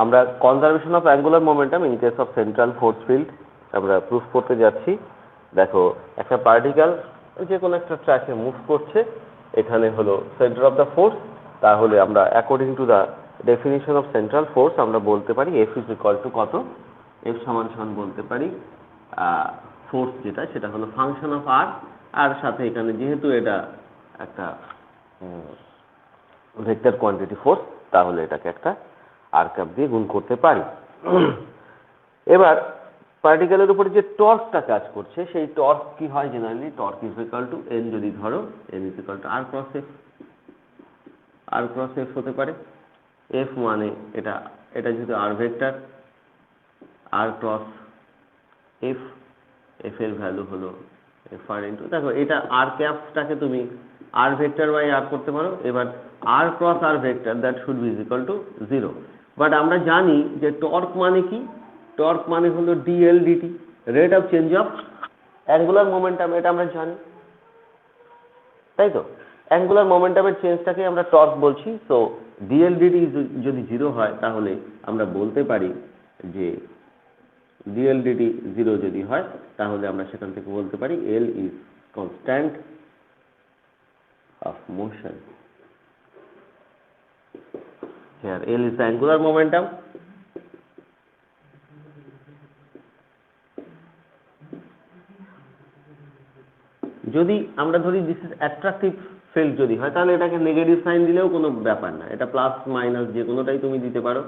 আমরা conservation of angular momentum in case of central force field আমরা proof করতে যাচ্ছি। দেখো একটা পার্টিকেল যে কোনো একটা ট্র্যাকে মুভ করছে, এখানে হলো সেন্টার অফ দ্য ফোর্স, তাহলে আমরা according to the definition of central force আমরা বলতে পারি এফ ইজ ইকুয়াল টু কত, এফ সমান সমান বলতে পারি ফোর্স যেটা সেটা হলো ফাংশন অফ আর, আর সাথে এখানে যেহেতু এটা একটা ভেক্টর কোয়ান্টিটি ফোর্স, তাহলে এটাকে একটা আর ক্যাপ দিয়ে গুণ করতে পারি। এবার পার্টিকেলের উপরে যে টর্কটা কাজ করছে সেই টর্ক কি হয়, generally torque is equal to N, যদি ধরো N is equal to R cross F, R cross F হতে পারে। এফ মানে এটা যেহেতু R vector, R cross F, F এর ভ্যালু হলো এফ আর ইন্টু, দেখো এটা আর ক্যাপটাকে তুমি আর ভেক্টর বাই আর করতে পারো। এবার r cross r vector that should be equal to 0, but আমরা জানি যে টর্ক মানে কি, টর্ক মানে হলো d l d t, rate of change of angular momentum, এটা আমরা জানি, তাই তো? অ্যাঙ্গুলার মোমেন্টামের চেঞ্জটাকে আমরা টর্ক বলছি। সো ডিএল ডিটি যদি 0 হয় তাহলে আমরা বলতে পারি যে ডিএল ডিটি 0 যদি হয় তাহলে আমরা সেখান থেকে বলতে পারি এল is constant of motion. Here L is the angular momentum. যদি আমরা ধরি দিস ইজ অ্যাট্রাকটিভ ফিল্ড যদি হয় তাহলে এটাকে নেগেটিভ সাইন দিলেও কোনো ব্যাপার না, এটা প্লাস মাইনাস যে কোনোটাই তুমি দিতে পারো,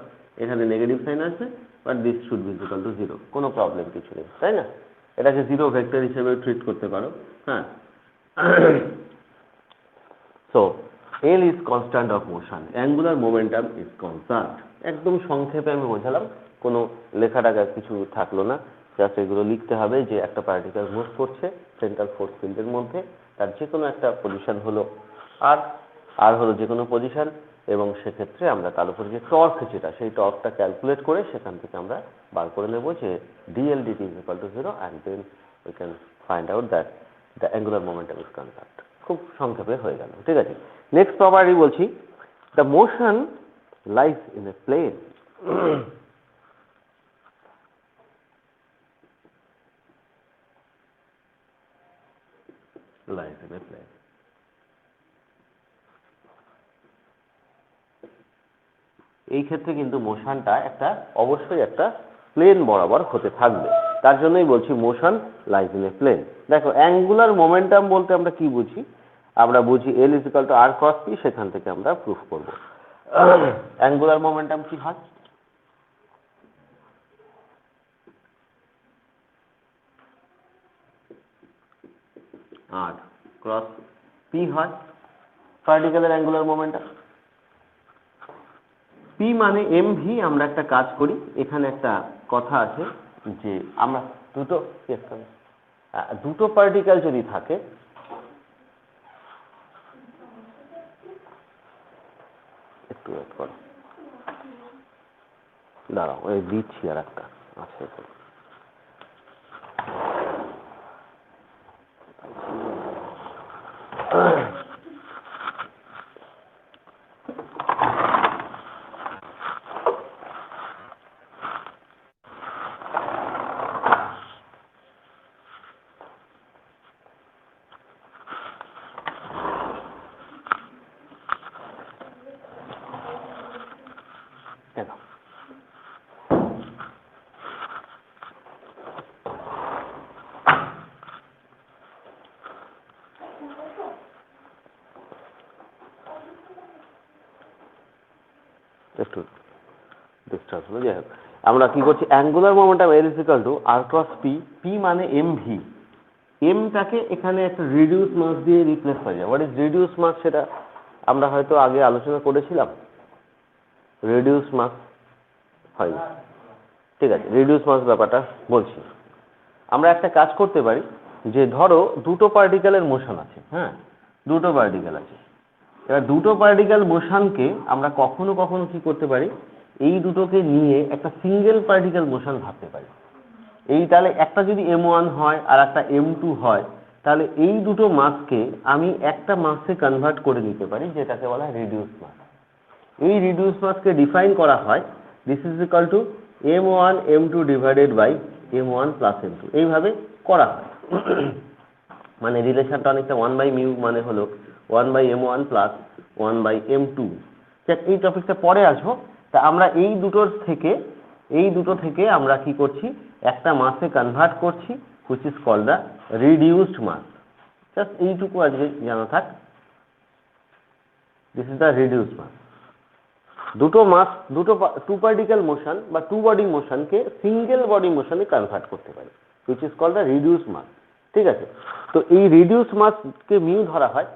এখানে নেগেটিভ সাইন আছে, but this should be equal to 0, কোনো প্রবলেম কিছু নেই, তাই না? এটাকে 0 ভেক্টর হিসেবে ট্রিট করতে পারো। হ্যাঁ, so L is constant of motion, angular momentum is constant. একদম সংক্ষেপে আমি বোঝালাম, কোনো লেখাটাকা কিছু থাকলো না, জাস্ট এগুলো লিখতে হবে যে একটা পার্টিকেল মুভ করছে সেন্ট্রাল ফোর্স ফিল্ডের মধ্যে, তার যে কোনো একটা পজিশন হলো আর হলো যে কোনো পজিশন, এবং সেক্ষেত্রে আমরা তার উপর যে টর্ক যেটা সেই টর্কটা ক্যালকুলেট করে সেখান থেকে আমরা বার করে নেব যে DL DT is equal to 0 and then we can find out that the angular momentum is constant. খুব সংক্ষেপে হয়ে গেল, ঠিক আছে? নেক্সট প্রপার্টি বলছি, the motion lies in a plane. Lies in a plane, এই ক্ষেত্রে কিন্তু মোশনটা অবশ্যই একটা প্লেন বরাবর হতে থাকবে, তার জন্যই বলছি motion lies in a plane. দেখো অ্যাঙ্গুলার মোমেন্টাম বলতে আমরা কি বুঝি, আমরা বুঝি L is equal to R cross P, সেখান থেকে আমরা প্রুফ করব অ্যাঙ্গুলার মোমেন্টাম কি হয়। আর ক্রস পি হয় পার্টিকেলের অ্যাঙ্গুলার মোমেন্টাম। পি মানে এম ভি। আমরা একটা কাজ করি, এখানে একটা কথা আছে যে আমরা দুটো পার্টিকেল যদি থাকে, একটু ওয়েট করো, দাঁড়াও ওই দিচ্ছি আর একটা আছে। একটু ডিস্টার্ব হলো, যাই হোক আমরা কি করছি, angular momentum L is equal to R cross P. P মানে এম ভি, এমটাকে এখানে একটা রিডিউস মাস দিয়ে রিপ্লেস হয়ে যায়। হোয়াট ইজ রিডিউস মাস, সেটা আমরা হয়তো আগে আলোচনা করেছিলাম। রিডিউস মাস হয়, ঠিক আছে, রিডিউস মাস ব্যাপারটা বলছি। আমরা একটা কাজ করতে পারি যে ধরো দুটো পার্টিকেলের মোশন আছে, হ্যাঁ দুটো পার্টিকেল আছে, এবার দুটো পার্টিকেল মোশনকে আমরা কখনো কখনো কি করতে পারি, এই দুটোকে নিয়ে একটা সিঙ্গেল পার্টিকেল মোশন ভাবতে পারি। এই তাহলে একটা যদি m1 হয় আর একটা m2 হয়, তাহলে এই দুটো মাসকে আমি একটা মাসে কনভার্ট করে নিতে পারি, যেটাকে বলা হয় রিডিউস মাস। এই রিডিউস মাসকে ডিফাইন করা হয় this is equal to m1 m2 divided by m1 plus m2, এইভাবে করা হয়। মানে রিলেশনটা অনেকটা 1/μ মানে হলো 1/m1 প্লাস 1/m2। এই টপিকটা পরে আসবো। তা আমরা এই দুটো থেকে আমরা কি করছি, একটা মাসে কনভার্ট করছি, which is called the reduced mass। Just এইটুকু আজকে জানা থাক, this is the reduced mass. Two particle motion বা টু বডি মোশনকে সিঙ্গেল বডি মোশনে কনভার্ট করতে পারি, which is called the reduced mass। ঠিক আছে, তো এই রিডিউসড মাসকে মিউ ধরা হয়।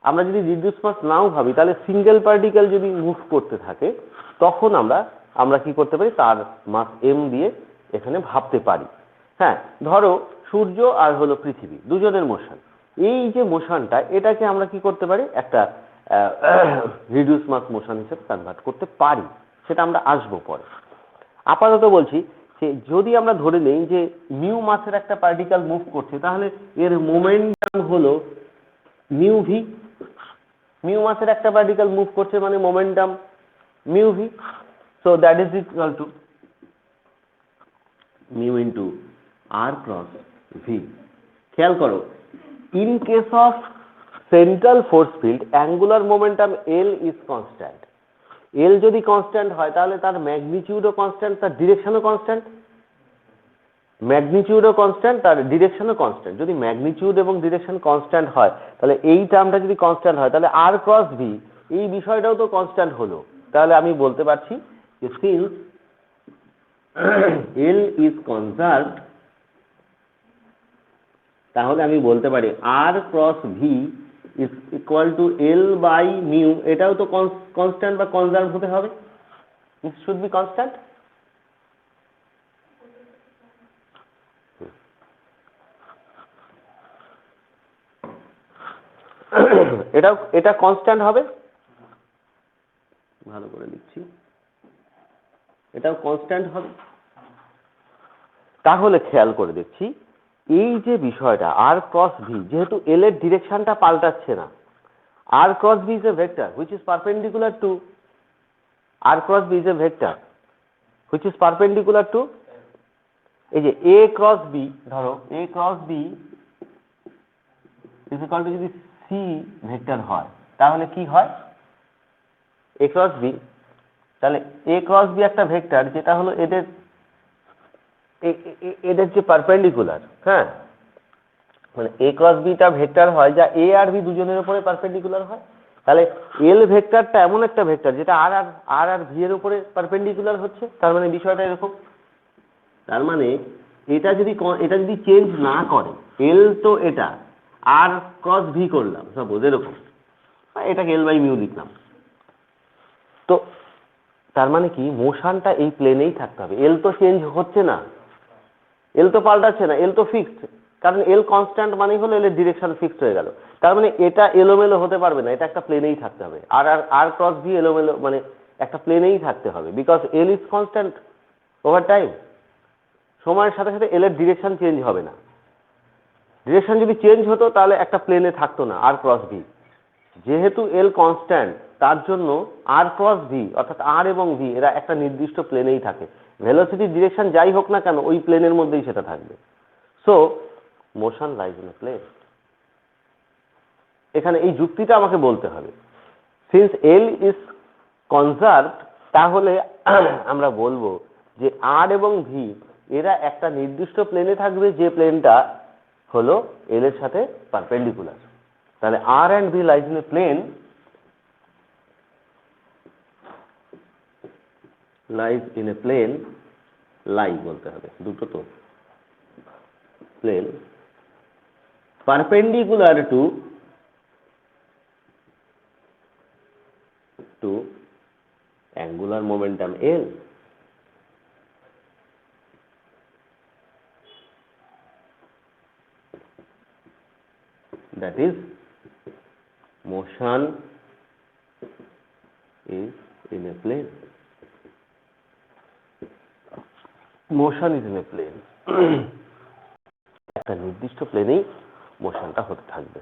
আমরা যদি রিডিউস মাস নাও ভাবি, তাহলে সিঙ্গেল পার্টিকেল যদি মুভ করতে থাকে তখন আমরা কি করতে পারি, তার মাস এম দিয়ে এখানে ভাবতে পারি। হ্যাঁ, ধরো সূর্য আর হলো পৃথিবী দুজনের মোশন, এই যে মোশনটা এটাকে আমরা কি করতে পারি, একটা রিডিউস মাস মোশন হিসেবে কনভার্ট করতে পারি, সেটা আমরা আসবো পরে। আপাতত বলছি যে যদি আমরা ধরে নেই যে মিউ মাসের একটা পার্টিকেল মুভ করছে, তাহলে এর মোমেন্টাম হলো মিউ ভি। মিউ মাসের একটা পার্টিকেল মুভ করছে মানে momentum mu v. So that is equal to mu into r cross v. খেয়াল করো, in case of central force field angular momentum L is constant. L যদি constant হয় তাহলে তার ম্যাগনিটিউডও কনস্ট্যান্ট, তার ডিরেকশনও কনস্ট্যান্ট। ম্যাগনিটিউডও কনস্ট্যান্ট, তার ডিরেকশনও কনস্ট্যান্ট। যদি ম্যাগনিটিউড এবং ডিরেকশন কনস্ট্যান্ট হয়, তাহলে এই টার্মটা যদি কনস্ট্যান্ট হয়, তাহলে আর ক্রস ভি এই বিষয়টাও তো কনস্ট্যান্ট হলো। তাহলে আমি বলতে পারছি যে সিন্স এল ইজ কনজার্ভড, তাহলে আমি বলতে পারি r cross v is equal to L by mu. এটাও তো কনস্ট্যান্ট বা কনজার্ভ হতে হবে, ইট শুড বি কনস্ট্যান্ট। এটা কনস্ট্যান্ট হবে, ভালো করে লিখছি, এটাও কনস্ট্যান্ট হবে। তাহলে খেয়াল করে দেখছি এই যে বিষয়টা আর ক্রস ভি, যেহেতু এল এর ডিরেকশনটা পাল্টাচ্ছে না, r cross v is a vector which is perpendicular to, R cross v is a vector which is perpendicular to, এই যে এ ক্রস বি, ধরো a cross b is equal to, যদি c vector হয় তাহলে কি হয়, a cross b, তাহলে a cross b একটা ভেক্টর যেটা হলো এদের যে পারপেন্ডিকুলার। হ্যাঁ, মানে এ ক্রস বিটা ভেক্টর হয় যা এ আর বি দুজনের উপরে পারপেন্ডিকুলার হয়। তাহলে এল ভেক্টরটা এমন একটা ভেক্টর যেটা আর আর ভি এর উপরে পারপেন্ডিকুলার হচ্ছে। তার মানে বিষয়টা এরকম, তার মানে এটা যদি চেঞ্জ না করে, এল তো এটা আর ক্রস ভি করলাম সাপোজ এরকম, এটাকে এল বাই মিউ লিখলাম, তো তার মানে কি মোশনটা এই প্লেনেই থাকতে হবে। এল তো চেঞ্জ হচ্ছে না, এল তো পাল্টাচ্ছে না, এল তো ফিক্সড, কারণ এল কনস্ট্যান্ট মানে হলো এল এর ডিরেকশন ফিক্সড হয়ে গেল। তার মানে এটা এলোমেলো হতে পারবে না, এটা একটা প্লেনেই থাকতে হবে। আর আর ক্রস ভি এলোমেলো মানে একটা প্লেনেই থাকতে হবে, because L is constant over time. সময়ের সাথে সাথে এল এর ডিরেকশন চেঞ্জ হবে না। ডিরেকশন যদি চেঞ্জ হতো তাহলে একটা প্লেনে থাকতো না আর ক্রস ভি। যেহেতু এল কনস্ট্যান্ট, তার জন্য আর ক্রস ভি অর্থাৎ আর এবং ভি এরা একটা নির্দিষ্ট প্লেনেই থাকে। ভেলোসিটির ডিরেকশন যাই হোক না কেন ওই প্লেনের মধ্যেই সেটা থাকবে। So motion lies in a plane. এখানে এই যুক্তিটা আমাকে বলতে হবে, সিন্স এল ইজ কনজার্ভড, তাহলে আমরা বলবো যে আর এবং ভি এরা একটা নির্দিষ্ট প্লেনে থাকবে, যে প্লেনটা হলো এল এর সাথে পারপেন্ডিকুলার। তাহলে r and v lies in a plane, lies in a plane, lie বলতে হবে, দুটো তো, plane perpendicular to angular momentum L. That is, motion is in a plane. Motion is in a plane. একটা নির্দিষ্ট প্লেনেই মোশনটা হতে থাকবে।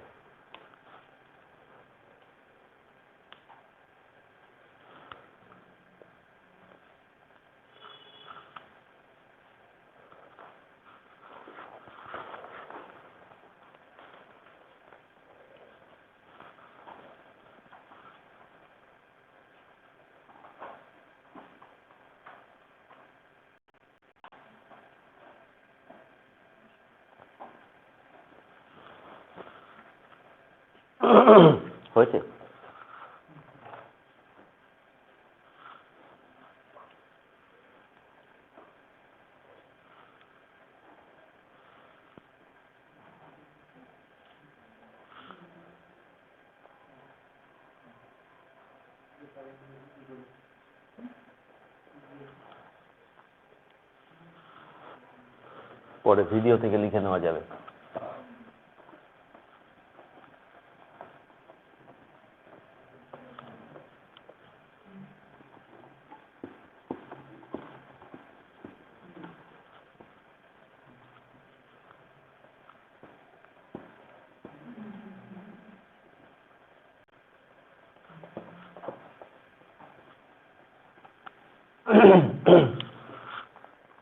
হয়েছে? পরে ভিডিও থেকে লিখে নেওয়া যাবে।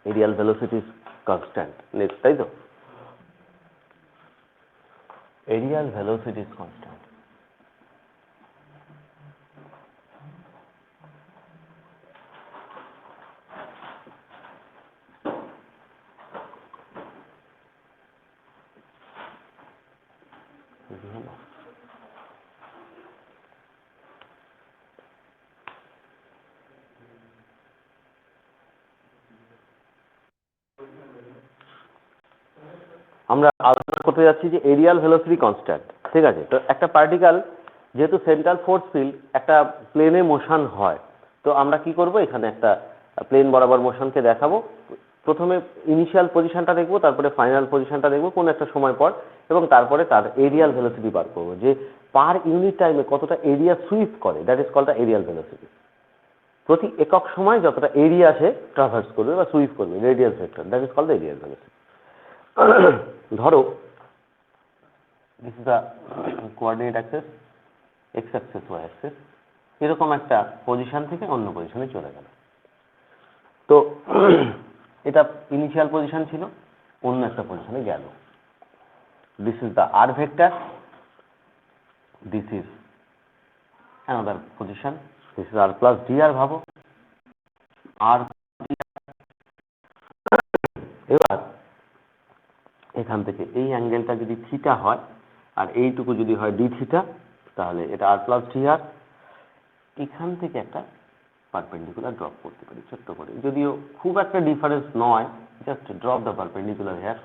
Aerial velocity is constant. Next, তাই তো? Aerial velocity is constant. আমরা আলোচনা করতে যাচ্ছি যে এরিয়াল ভেলোসিটি কনস্ট্যান্ট, ঠিক আছে? তো একটা পার্টিকেল যেহেতু সেন্ট্রাল ফোর্স ফিল্ড একটা প্লেনে মোশন হয়, তো আমরা কি করব, এখানে একটা প্লেন বরাবর মোশনকে দেখাবো। প্রথমে ইনিশিয়াল পজিশনটা দেখবো, তারপরে ফাইনাল পজিশনটা দেখবো কোন একটা সময় পর, এবং তারপরে তার এরিয়াল ভেলোসিটি বার করবো, যে পার ইউনিট টাইমে কতটা এরিয়া সুইপ করে, that is called the areal velocity. প্রতি একক সময় যতটা এরিয়া সে ট্রাভার্স করবে বা সুইপ করবে, radius vector, that is called the areal velocity. ধরো this is the coordinate axis, x axis, y axis, এরকম একটা পজিশন থেকে অন্য পজিশনে চলে গেল। তো এটা ইনিশিয়াল পজিশন ছিল, অন্য একটা পজিশনে গেল। This is the r vector, this is another position, this is r plus d r, ভাবো আর। এবার এখান থেকে এই অ্যাঙ্গেলটা যদি থিটা হয় আর এইটুকু যদি হয় ডি থিটা, তাহলে এটা আর প্লাস ডি আর। এখান থেকে একটা পারপেন্ডিকুলার ড্রপ করতে পারি ছোট্ট করে, যদিও খুব একটা ডিফারেন্স নয়, just drop the perpendicular here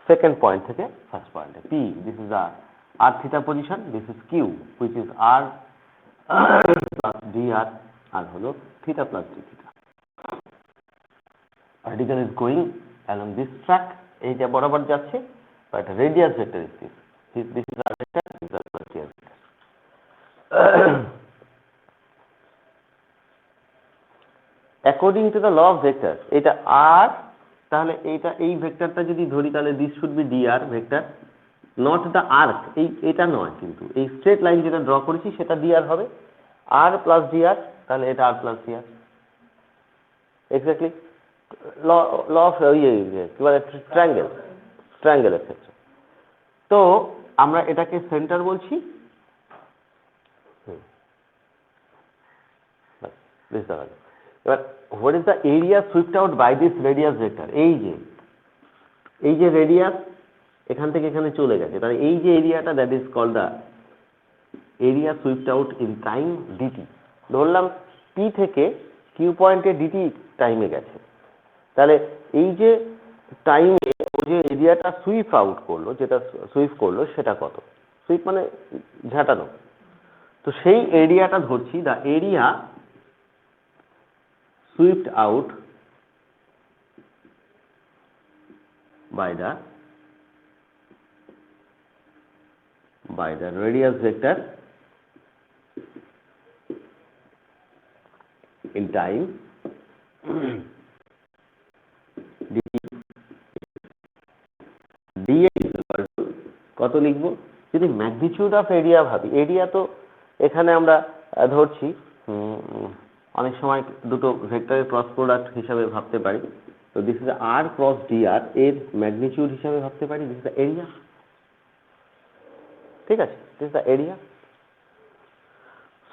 second point থেকে ফার্স্ট পয়েন্টে p. This is the r theta position, this is q which is r plus d r, r হলো theta plus d theta. Particle is going along this track, এইটা বরাবর যাচ্ছে, but radius vector is this, this is r vector, this is r radius vector. According to the law of vector, এটা r, তাহলে এইটা এই ভেক্টরটা যদি ধরি তাহলে this should be D R vector, not the arc, এটা নয়, কিন্তু এই স্ট্রেট লাইন যেটা ড্র করেছি সেটা ডি আর হবে, আর প্লাস ডি আর, তাহলে এটা r plus d r. Exactly law of কি বলে, ট্রায়াঙ্গেলের ক্ষেত্রে। তো আমরা এটাকে সেন্টার বলছি, এবার what is the area swept out by this radius vector, এই যে রেডিয়াস এখান থেকে এখানে চলে গেছে, তাহলে এই যে এরিয়াটা, that is called the area swept out in time d t. ধরলাম পি থেকে কিউ পয়েন্টে ডিটি টাইমে গেছে, তাহলে এই যে টাইমে ও যে এরিয়াটা সুইপ আউট করলো, যেটা সুইপ করলো সেটা কত, সুইপ মানে ঝাঁটানো, তো সেই এরিয়াটা ধরছি the area swept out by the radius vector in time কত লিখবো, যদি ম্যাগনিটিউড অফ এরিয়া ভাবি, এরিয়া তো এখানে আমরা ধরছি অনেক সময় দুটো ভেক্টরের ক্রস প্রোডাক্ট হিসাবে ভাবতে পারি, তো this is r cross d r, এর ম্যাগনিটিউড হিসাবে ভাবতে পারি, দিস ইজ দ্য এরিয়া, ঠিক আছে, this is the area.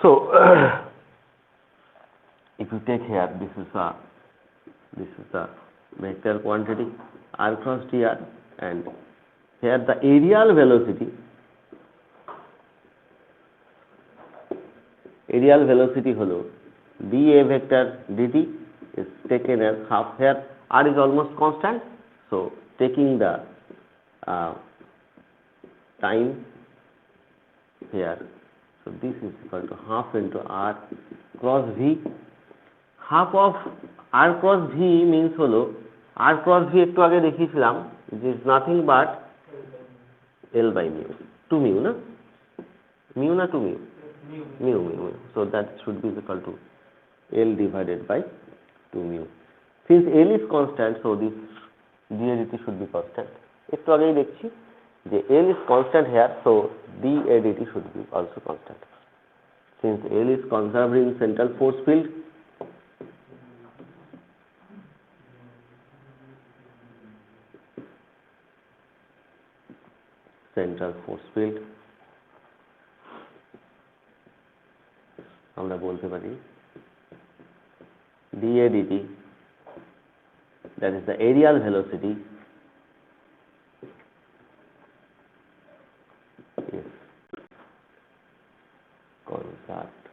So if you take here, this is the vector quantity r cross dr, and here the aerial velocity aerial velocity হলো dA vector dt is taken as half. Here r is almost constant, so taking the time here, so this is equal to half into r cross v. Half of r cross v means holo r cross v একটু আগে দেখিয়েছিলাম, it is nothing but L by mu, 2 mu na? Mu na 2 mu? Mu. So that should be equal to L divided by 2 mu. Since L is constant, so this dA dt should be constant. একটু আগেই দেখছি যে L is constant here, so dA dt should be also constant. Since L is conserved in central force field, আমরা বলতে পারি dA dt, that is the areal velocity, is conserved.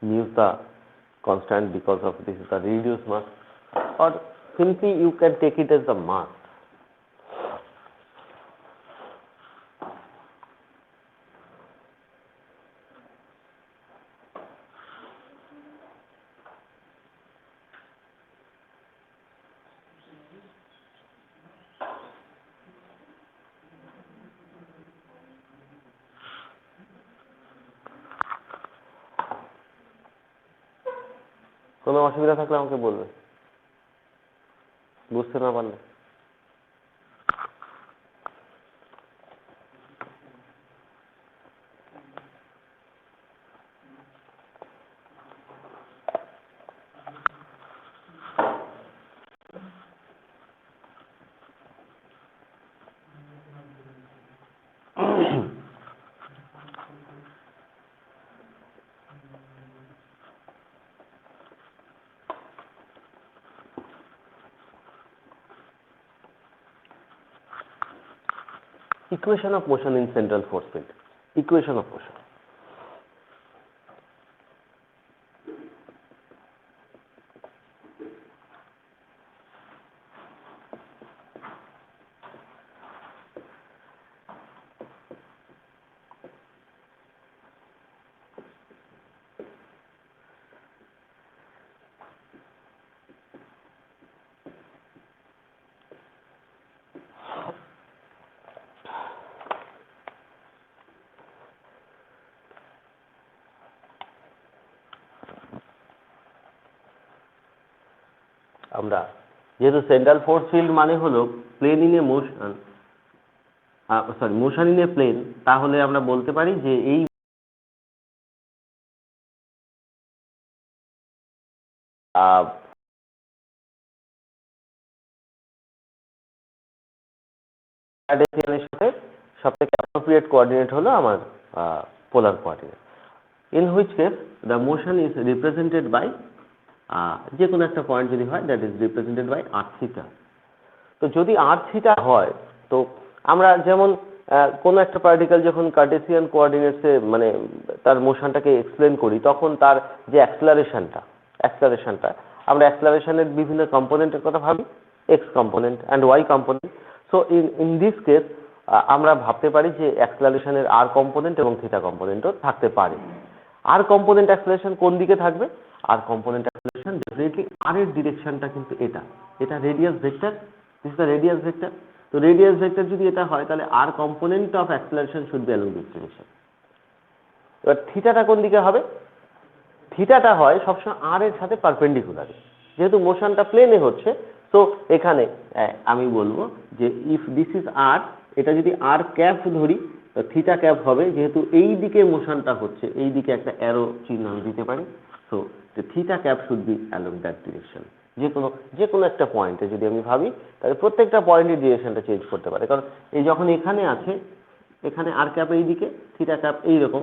Mu is the constant because of this is the reduced mass, or simply you can take it as the mass. কোনো অসুবিধা থাকলে আমাকে বলবে, বুঝতে না পারলে। Equation of motion in central force field. Equation of motion. আমরা যেহেতু সেন্ট্রাল ফোর্স ফিল্ড মানে হলো plane in a motion, motion in a plane, তাহলে আমরা বলতে পারি যে এই কার্টেসিয়ানের সাথে সবথেকে অ্যাপ্রোপ্রিয়েট কোঅর্ডিনেট হলো আমার polar coordinate, in which case the motion is represented by যে কোনো একটা পয়েন্ট যদি হয় that is represented by R theta. তো যদি আর থিটা হয়, তো আমরা যেমন কোনো একটা পার্টিকেল যখন কার্টেসিয়ান কোঅর্ডিনেটসে মানে তার মোশনটাকে এক্সপ্লেন করি, তখন তার যে অ্যাক্সেলারেশনটা আমরা অ্যাক্সেলারেশনের বিভিন্ন কম্পোনেন্টের কথা ভাবি, X component and Y component. So in this case আমরা ভাবতে পারি যে অ্যাক্সেলারেশনের আর কম্পোনেন্ট এবং থিটা কম্পোনেন্টও থাকতে পারে। আর কম্পোনেন্ট অ্যাক্সেলারেশন কোন দিকে থাকবে? R component acceleration definitely r এর ডিরেকশনটা কিন্তু এটা radius vector, this is the radius vector. তো রেডিয়াস ভেক্টর যদি এটা হয়, তাহলে r component of acceleration should be along this direction. এবার থিটাটা কোন দিকে হবে? থিটাটা হয় সবসময় আর এর সাথে পারপেন্ডিকুলার, যেহেতু মোশনটা প্লেনে হচ্ছে। সো এখানে আমি বলবো যে ইফ দিস ইজ আর, এটা যদি আর ক্যাপ ধরি, থিটা ক্যাপ হবে, যেহেতু এই দিকে মোশনটা হচ্ছে, এই দিকে একটা অ্যারো চিহ্ন আমি দিতে পারি। So the theta cap should be along that direction. যে কোনো একটা পয়েন্টে যদি আমি ভাবি, তাহলে প্রত্যেকটা পয়েন্টের ডিরেকশনটা চেঞ্জ করতে পারে, কারণ এই যখন এখানে আছে, এখানে আর ক্যাপ এই দিকে, থিটা ক্যাপ এইরকম,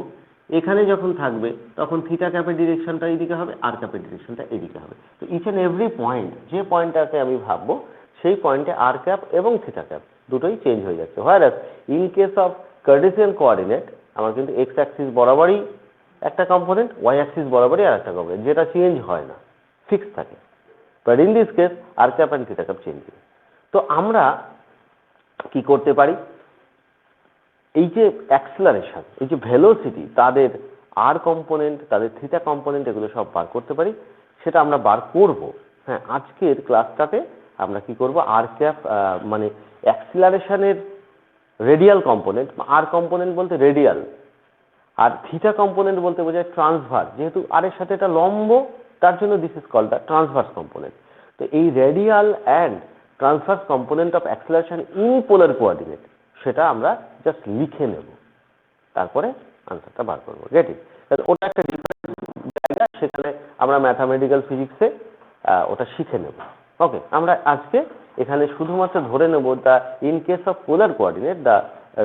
এখানে যখন থাকবে তখন থিটা ক্যাপের ডিরেকশনটা এইদিকে হবে, আর ক্যাপের ডিরেকশনটা এদিকে হবে। তো ইচ অ্যান্ড এভরি পয়েন্ট, যে পয়েন্টটাকে আমি ভাববো সেই পয়েন্টে আর ক্যাপ এবং থিটা ক্যাপ দুটোই চেঞ্জ হয়ে যাচ্ছে। Whereas in case of Cartesian coordinate আমার কিন্তু এক্স অ্যাক্সিস বরাবরই একটা কম্পোনেন্ট, ওয়াই অ্যাক্সিস বরাবরই আর একটা কম্পোনেন্ট, যেটা চেঞ্জ হয় না, ফিক্স থাকে। But in this case R cap and theta cap change হয়। তো আমরা কি করতে পারি, এই যে অ্যাক্সেলারেশন, এই যে ভেলোসিটি, তাদের আর কম্পোনেন্ট, তাদের থিটা কম্পোনেন্ট, এগুলো সব বার করতে পারি। সেটা আমরা বার করব। হ্যাঁ, আজকের ক্লাসটাতে আমরা কি করব, আর ক্যাপ মানে অ্যাক্সেলারেশনের রেডিয়াল কম্পোনেন্ট, আর কম্পোনেন্ট বলতে রেডিয়াল, আর থিটা কম্পোনেন্ট বলতে বোঝায় ট্রান্সভার্স। যেহেতু আর এর সাথে এটা লম্ব, তার জন্য this is called the transverse component. তো এই radial and transverse component of acceleration in polar coordinate, সেটা আমরা জাস্ট লিখে নেব, তারপরে আনসারটা বার করবো। Get it? ওটা একটা ডিফারেন্ট জায়গা, সেখানে আমরা ম্যাথামেটিক্যাল ফিজিক্সে ওটা শিখে নেব। ওকে, আমরা আজকে এখানে শুধুমাত্র ধরে নেব the in case of polar coordinate the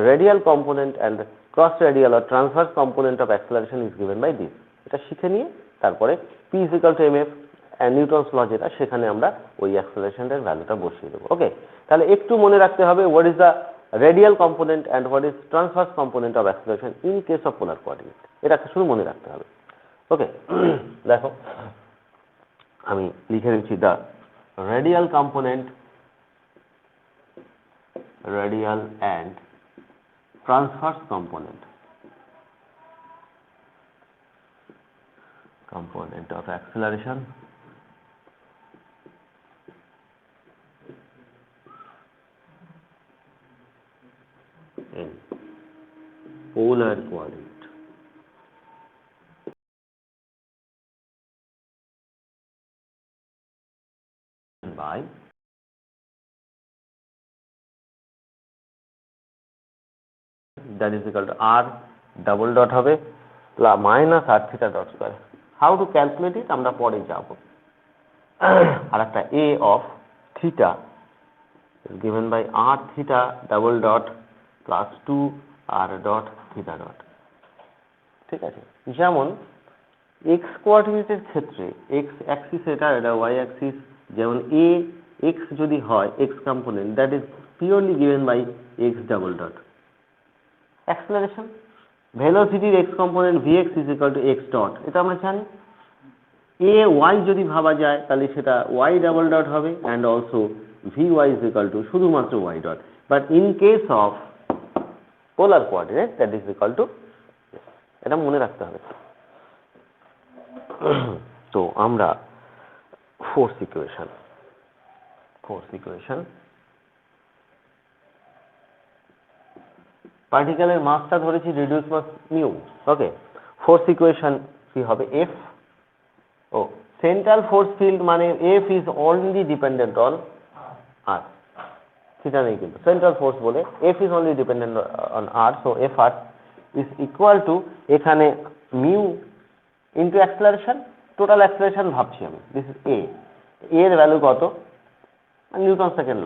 radial component and cross radial or transverse component of acceleration is given by this. এটা শিখে নিয়ে তারপরে p is equal to m f Newton's law যেটা, সেখানে আমরা ওই অ্যাক্সেলারেশনের ভ্যালুটা বসিয়ে দেবো। ওকে, তাহলে একটু মনে রাখতে হবে what is the radial component and what is transverse component of acceleration in case of polar coordinate, এটা শুধু মনে রাখতে হবে। ওকে, দেখো আমি লিখে দিচ্ছি the radial component, radial and transverse component of acceleration in polar coordinate by that is equal to r double dot হবে minus r theta dot square. How to calculate it আমরা পরে যাব। আর একটা a of theta is given by r theta double dot plus 2 r dot theta dot। ঠিক আছে, যেমন x কোঅর্ডিনেটের ক্ষেত্রে x অ্যাক্সিস এটা y অ্যাক্সিস, যেমন a x যদি হয় x component, that is purely given by x double dot। Acceleration ভেলোসিটির x component vx is equal to x dot, এটা আমরা জানি। a y যদি ভাবা যায় তাহলে সেটা y ডাবল ডট হবে, and also vy is equal to শুধুমাত্র y dot, but in case of polar coordinate that is equal to, এটা মনে রাখতে হবে। তো আমরা ফোর্স ইকুয়েশন পার্টিকেলের মাসটা ধরেছি reduce mass mu. Okay, force equation কি হবে, এফ ও সেন্ট্রাল ফোর্স ফিল্ড মানে F is only dependent on r, সেটা নেই কিন্তু সেন্ট্রাল ফোর্স বলে, F is only dependent on r, so F r is equal to এখানে mu into acceleration, total acceleration ভাবছি আমি, দিস ইজ এ, এর value কত, নিউটন সেকেন্ড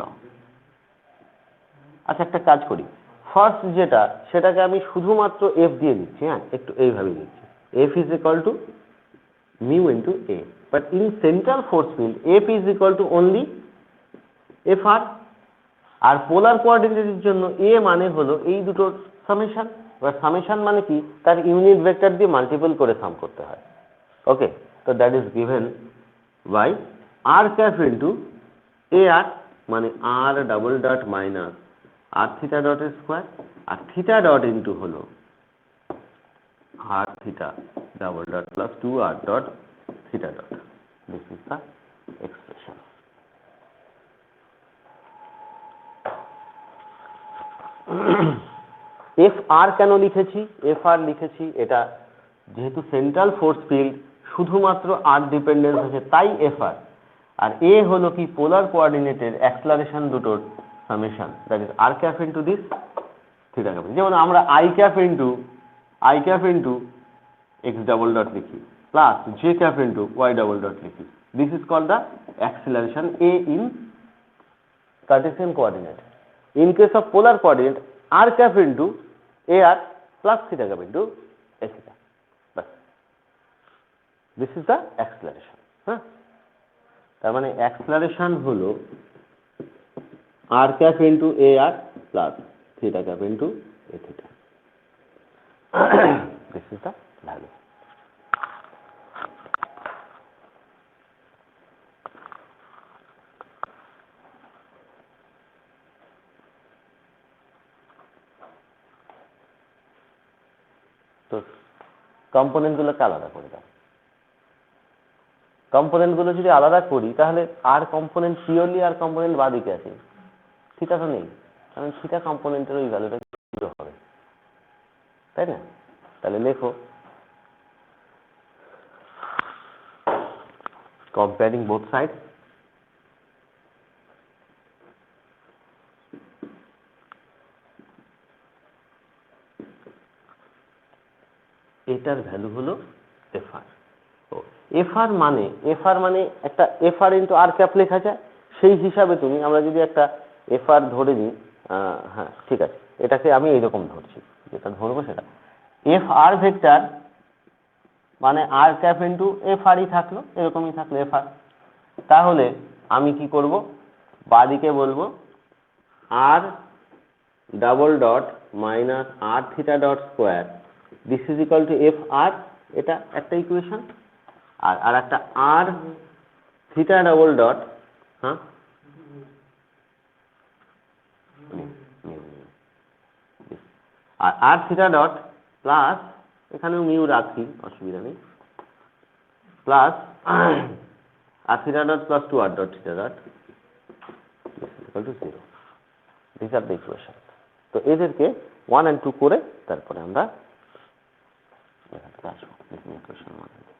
ল, আচ্ছা একটা কাজ করি, ফার্স্ট যেটা সেটাকে আমি শুধুমাত্র এফ দিয়ে দিচ্ছি। হ্যাঁ, একটু এইভাবে দিচ্ছি, F is equal to mu into a, but in central force field F is equal to only F r, আর পোলার কোঅর্ডিনেটের জন্য এ মানে হলো এই দুটোর সামেশন। এবার সামেশন মানে কি, তার ইউনিট ভেক্টর দিয়ে মাল্টিপল করে সাম করতে হয়। ওকে, তো that is given by r cap into a r, মানে আর ডাবল ডট মাইনাস আর theta dot square, r theta dot into হলো r theta double dot plus 2 r dot theta dot. This is the expression. F r কেন লিখেছি, F R লিখেছি এটা যেহেতু central force field শুধুমাত্র আর dependence আছে তাই F r, R a হলো কি পোলার কোঅর্ডিনেটের অ্যাক্সেলারেশন দুটোর সামেশন, that is r cap into this theta cap. যেমন আমরা i cap into x double dot লিখি plus j cap into y double dot লিখি, this is called the acceleration a in Cartesian coordinate. In case of polar coordinate r cap into ar plus theta cap into a theta. Bas, this is the acceleration. হ্যাঁ, তার মানে acceleration হলো r cap into ar plus theta cap into a theta. This is the value. তো কম্পোনেন্টগুলোকে আলাদা করে দাও। কম্পোনেন্টগুলো যদি আলাদা করি তাহলে আর কম্পোনেন্ট পিওরলি আর কম্পোনেন্ট বাদিকে আছে, থিটা তো নেই, কারণ থিটা কম্পোনেন্টের ওই ভ্যালুটা 0 হবে, তাই না? তাহলে লেখো কম্পেয়ারিং বোথ সাইড, এটার ভ্যালু হলো এফআর। এফআর মানে একটা এফআর ইন্টু আর ক্যাপ লেখা যায়, সেই হিসাবে তুমি আমরা যদি একটা এফআর ধরে নিই, হ্যাঁ ঠিক আছে, এটাকে আমি এইরকম ধরছি, যেটা ধরবো সেটা এফ আর ভেক্টর মানে আর ক্যাপ ইন্টু এফআরই থাকলো, এরকমই থাকলো এফআর। তাহলে আমি কি করব, বাদিকে বলবো r double dot minus R theta dot square this is equal to F r, এটা একটা ইকুয়েশন। আর একটা আর থিটা ডাবল ডট, হ্যাঁ R R theta dot plus, এখানেও মিউ রাখি অসুবিধা নেই, plus R theta dot plus two R dot theta dot equal to 0। These are the equation. তো এদেরকে 1 and 2 করে তারপরে আমরা এখানে আসবো ইকুয়েশন 1 and 2।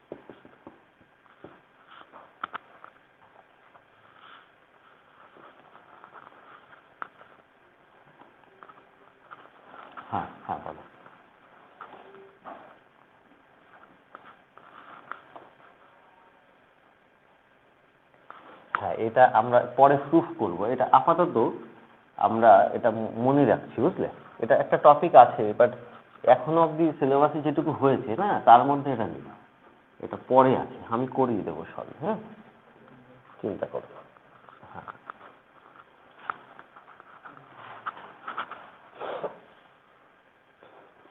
হ্যাঁ হ্যাঁ বলো। হ্যাঁ, এটা আমরা পরে প্রুফ করব, এটা আপাতত আমরা এটা মনে রাখছি, বুঝলে? এটা একটা টপিক আছে, বাট এখনো অবধি সিলেবাসে যেটুকু হয়েছে না তার মধ্যে এটা নেই, এটা পরে আছে, আমি করিয়ে দেবো সব। হ্যাঁ, চিন্তা করো। হ্যাঁ,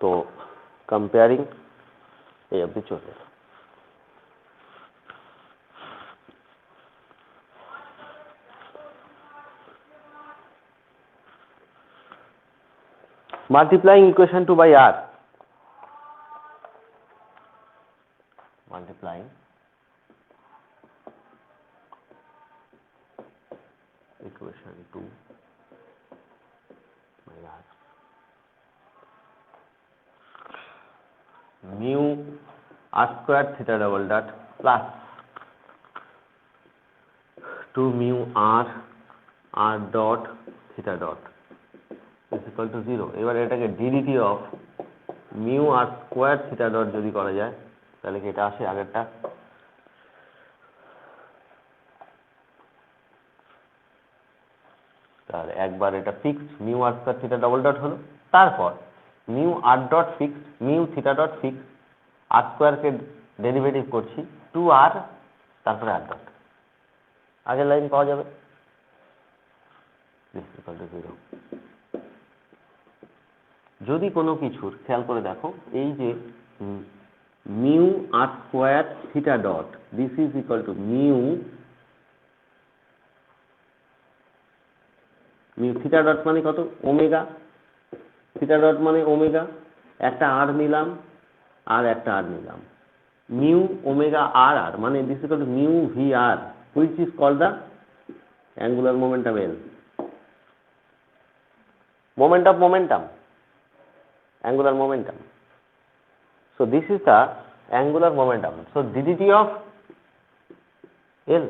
তো কম্পেয়ারিং এই অবধি চলে। Multiplying equation 2 by r, multiplying equation 2 by r, mu r square theta double dot plus 2 mu r dot theta dot is equal to 0। এবার এটাকে ddt of mu r square theta dot যদি করা যায় তাহলে কি এটা আসে আগেরটা? তাহলে একবার এটা ফিক্সড মিউ আর স্কয়ার থিটা ডবল ডট হলো, তারপর মিউ আর dot fixed mu theta dot fixed, r স্কয়ারকে ডেরিভেটিভ করছি 2r তারপরে আর ডট, আগের লাইন পাওয়া যাবে ইকুয়াল টু 0। যদি কোনো কিছুর খেয়াল করে দেখো, এই যে mu R square theta dot this is equal to mu theta dot মানে কত? ওমেগা। থিটা ডট মানে ওমেগা, একটা আর নিলাম আর একটা আর নিলাম, মিউ ওমেগা আর আর মানে this is equal to mu V R which is called the angular momentum L. momentum, angular momentum. So this is the angular momentum. So ddt of L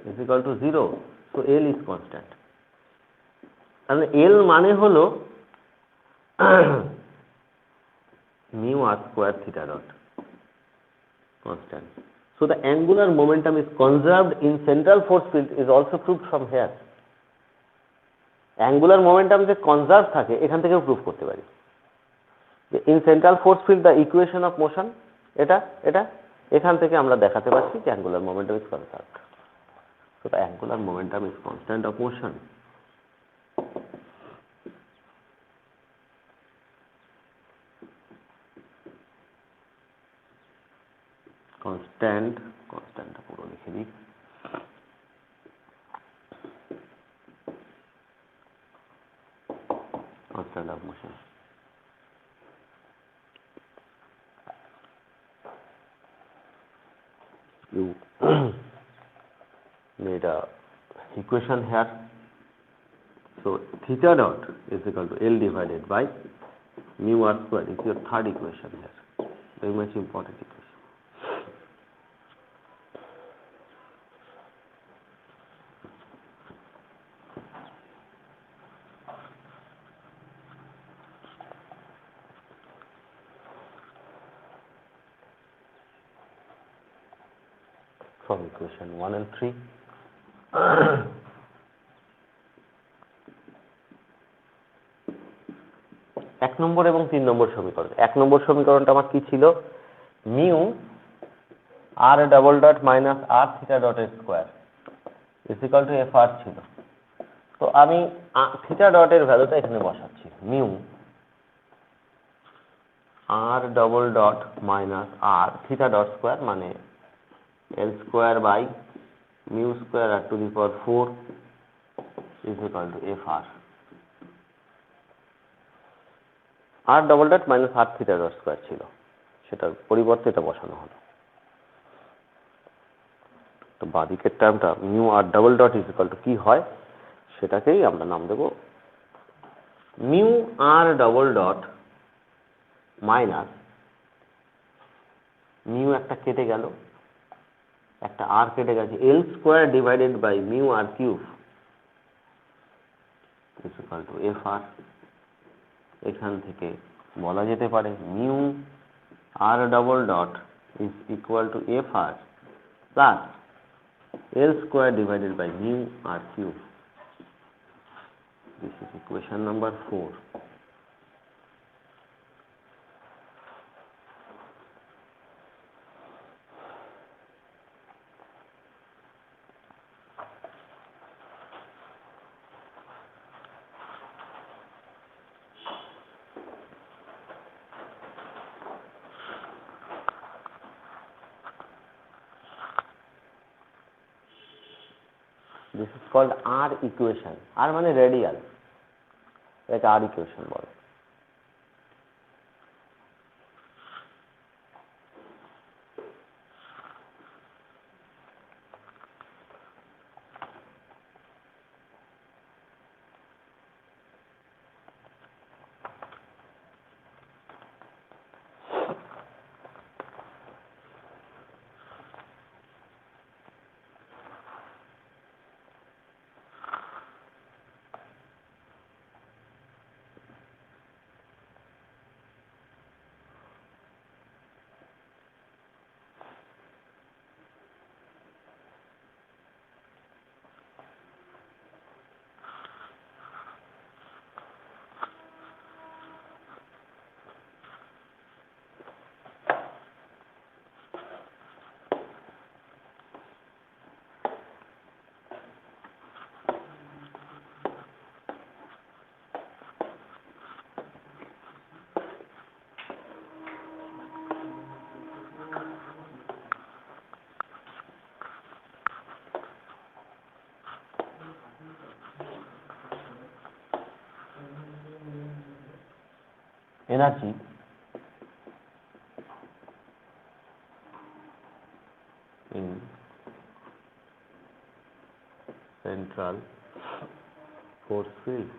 is equal to 0. So L is constant. And L মানে হলো mu r square theta dot constant. So the angular momentum is conserved in central force field is also proved from here. Angular momentum যে conserve থাকে এখান থেকেও prove করতে পারি যে in central force field the equation of motion এটা এটা এখান থেকে আমরা দেখাতে পারছি যে angular momentum is conserved. So the angular momentum is constant of motion. কনস্ট্যান্টটা পুরো লিখে দিই। Constant of motion. You made a equation here. So theta dot is equal to L divided by mu r square is your third equation here. Very much important equation. From equation 1 and 3. এক নম্বর এবং 3 নম্বর সমীকরণ। এক নম্বর সমীকরণটা আমার কি ছিল? Mu R double dot minus R theta dot square is equal to F r ছিল। তো আমি থিটা ডটের ভ্যালুটা এখানে বসাচ্ছি, মিউ আর ডবল ডট মাইনাস আর থিটা ডট স্কোয়ার মানে L square by mu square r to the power 4 is equal to FR. R double dot minus R theta dot square ছিল, সেটার পরিবর্তে এটা বসানো হলো। তো বাদিকের টার্মটা mu R double dot is equal to কি হয় সেটাকেই আমরা নাম দেব মিউ আর ডাবল ডট মাইনাস মিউ একটা কেটে গেল, একটা আর কেটে গেছে, L square divided by mu R cube is equal to F r. এখান থেকে বলা যেতে পারে mu R double dot is equal to F r plus L square divided by mu R cube. This is equation number 4. This is called R equation. R মানে radial, এটাকে R equation বলে। Energy in central force field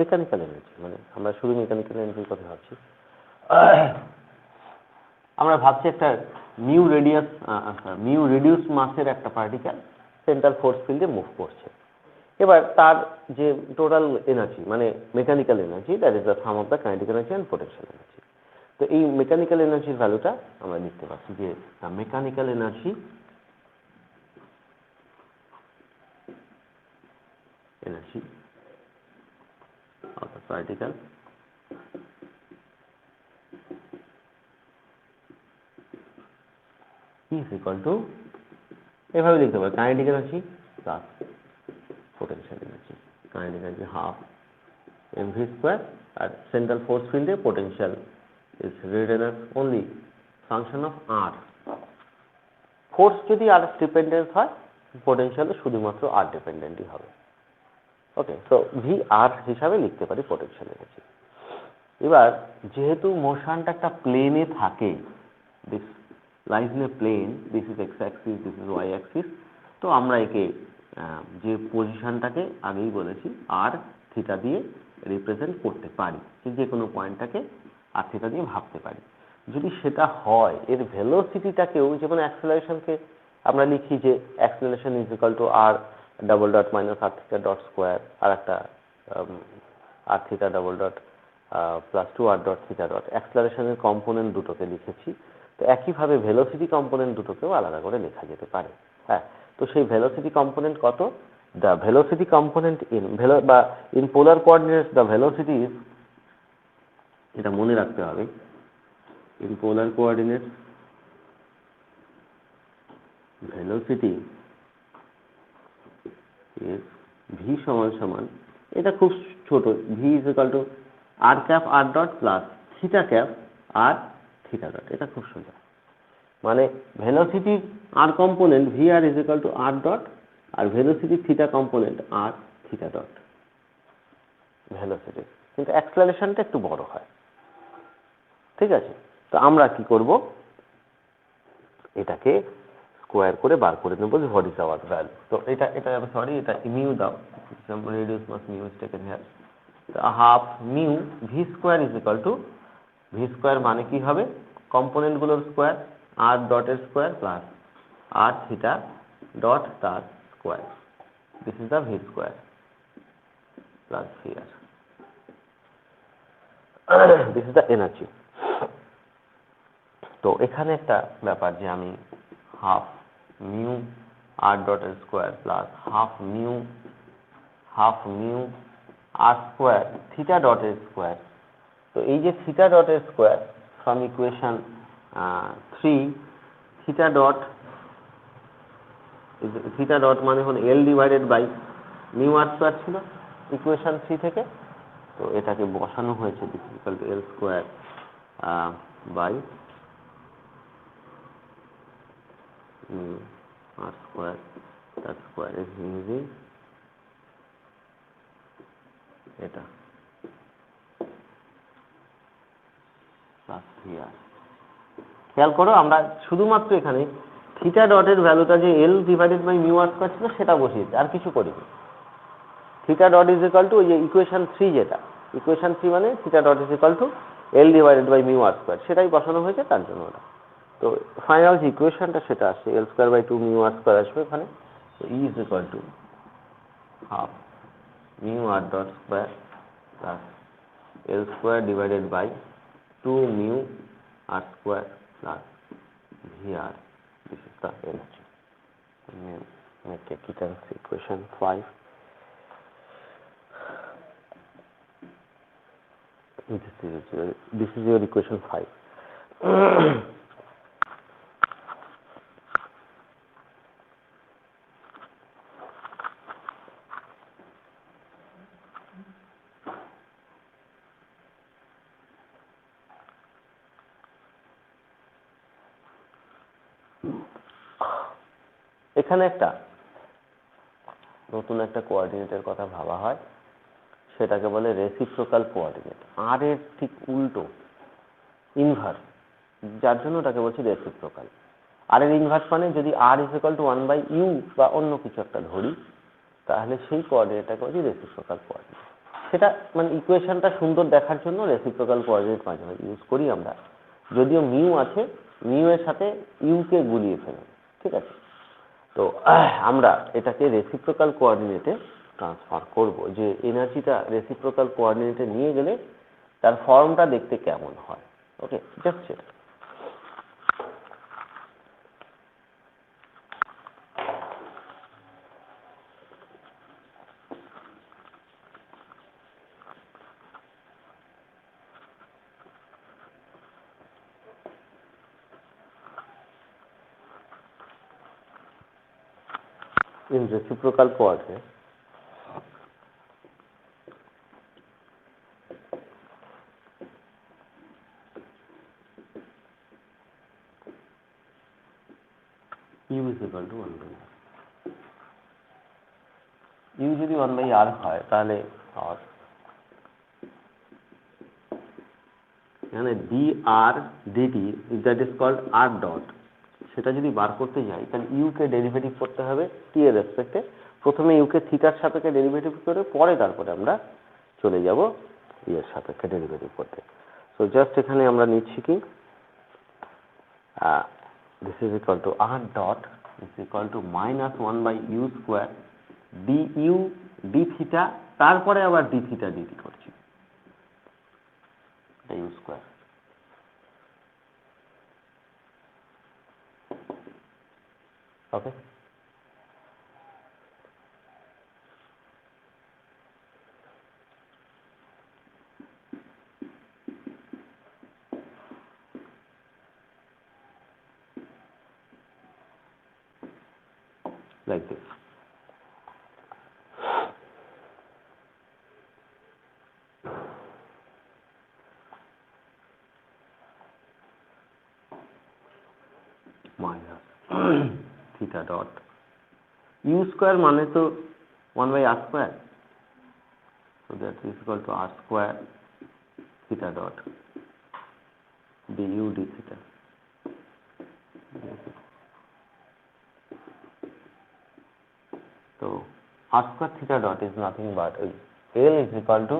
mechanical energy, মানে আমরা শুধু mechanical এনার্জির কথা ভাবছি। আমরা ভাবছি একটা মিউ রিডিউস মাসের একটা পার্টিকেল সেন্ট্রাল ফোর্স ফিল্ডে মুভ করছে। এবার তার যে টোটাল এনার্জি মানে mechanical energy, that is the sum of the kinetic energy and potential energy. তো এই মেকানিক্যাল এনার্জির ভ্যালুটা আমরা লিখতে পারছি যে mechanical energy of the particle is equal to, এভাবে লিখতে পারি, kinetic energy plus potential energy. Kinetic energy half mv square, আর সেন্ট্রাল ফোর্স ফিল্ডে potential is written as only function of R. Force যদি আর ডিপেন্ডেন্ট হয়, পোটেনশিয়াল শুধুমাত্র আর ডিপেন্ডেন্টই হবে। ওকে, তো ভি আর হিসাবে লিখতে পারি পোটেনশিয়াল এনার্জি। এবার যেহেতু মোশনটা একটা প্লেনে থাকে, this lies in a plane, this is X axis, this is Y axis, তো আমরা একে যে পজিশনটাকে আগেই বলেছি আর থিটা দিয়ে রিপ্রেজেন্ট করতে পারি, যে কোনো পয়েন্টটাকে আর থিটা দিয়ে ভাবতে পারি। যদি সেটা হয়, এর ভেলোসিটিটাকেও, যেমন অ্যাক্সেলারেশনকে আমরা লিখি যে acceleration is equal to R double dot minus R theta dot square, আর একটা R theta double dot plus two R dot theta dot, অ্যাক্সেলারেশনের কম্পোনেন্ট দুটোকে লিখেছি। তো একইভাবে ভেলোসিটি কম্পোনেন্ট দুটোকেও আলাদা করে লেখা যেতে পারে। হ্যাঁ, তো সেই ভেলোসিটি কম্পোনেন্ট কত? The velocity component in polar coordinates, the velocity is, এটা মনে রাখতে হবে, in polar coordinates velocity is v সমান সমান, এটা খুব ছোট, v is equal to r cap r dot plus theta cap r theta dot, এটা খুব সোজা। মানে velocity r component vr is equal to r dot, আর velocity theta component r theta dot velocity, কিন্তু অ্যাক্সেলারেশনটা একটু বড় হয়। ঠিক আছে, তো আমরা কি করব, এটাকে স্কোয়ার করে বার করে নেব যে হোয়াট ইজ আওয়ার ভ্যালু। তো এটা সরি, এটা মিউ দাও, reduced mass mu is taken here. তো half mu V square is equal to, V square মানে কি হবে, কম্পোনেন্টগুলোর স্কোয়ার, আর ডটের square plus R theta dot তার square, this is the V square plus V R, this is the energy. তো এখানে একটা ব্যাপার যে আমি হাফ মিউ আর ডটের square plus half mu R square theta ডটের স্কোয়ার, তো এই যে থিটা ডটের square from equation 3, theta dot মানে হলো L divided by mu R square ছিল ইকুয়েশন 3 থেকে, তো এটাকে বসানো হয়েছে this is equal to L square by r square, that square is using এটা প্লাস VR। খেয়াল করো, আমরা শুধুমাত্র এখানে থিটা ডটের ভ্যালুটা যে L divided by mu R square ছিল সেটা বসিয়েছি, আর কিছু করিনি। Theta dot is equal to ওই যে ইকুয়েশন 3, যেটা ইকুয়েশন 3 মানে theta dot is equal to L divided by mu R square, সেটাই বসানো হয়েছে, তার জন্য ওটা। তো ফাইনাল যে ইকুয়েশনটা সেটা আসছে L square by 2 mu R square আসবে এখানে। তো E is equal to half mu R dot square plus L square divided by 2 mu R square plus V R, this is the energy. Make it as equation 5. This is your equation 5. এখানে একটা নতুন একটা কোঅর্ডিনেটের কথা ভাবা হয়, সেটাকে বলে reciprocal coordinate, আর এর ঠিক উল্টো, ইনভার্স, যার জন্য ওটাকে বলছি রেসিপ্রোকাল। আর এর ইনভার্স মানে যদি r is equal two 1/u বা অন্য কিছু একটা ধরি, তাহলে সেই কোঅর্ডিনেটটাকে বলছি রেসিপ্রোকাল কোঅর্ডিনেট। সেটা মানে ইকুয়েশনটা সুন্দর দেখার জন্য রেসিপ্রোকাল কোঅর্ডিনেট মাঝে মাঝে ইউজ করি আমরা, যদিও মিউ আছে, মিউ এর সাথে ইউকে গুলিয়ে ফেলি। ঠিক আছে, তো আমরা এটাকে রেসিপ্রোকাল কোঅর্ডিনেটে ট্রান্সফার করব, যে এনার্জিটা রেসিপ্রোকাল কোঅর্ডিনেটে নিয়ে গেলে তার ফর্মটা দেখতে কেমন হয়। ওকে, জাস্ট সেটা। In reciprocal coordinate, u is equal to 1 by r. u যদি 1 by r হয় তাহলে আর এখানে dr dt that is called r dot, সেটা যদি বার করতে যাই তাহলে u কে ডেরিভেটিভ করতে হবে t এর রেসপেক্টে। প্রথমে u কে থিটার সাপেক্ষে ডেরিভেটিভ করে পরে তারপরে আমরা চলে যাব এর সাপেক্ষে ডেরিভেটিভ করতে। সো জাস্ট এখানে আমরা নিচ্ছি কি this is equal to r dot is equal to minus 1 by u square du d theta, তারপরে আবার d theta dt করছি u square। Okay, like this. Minus theta dot u square মানে তো 1 by r square, so that is equal to r square theta dot du d theta। So r square theta dot is nothing but L is equal to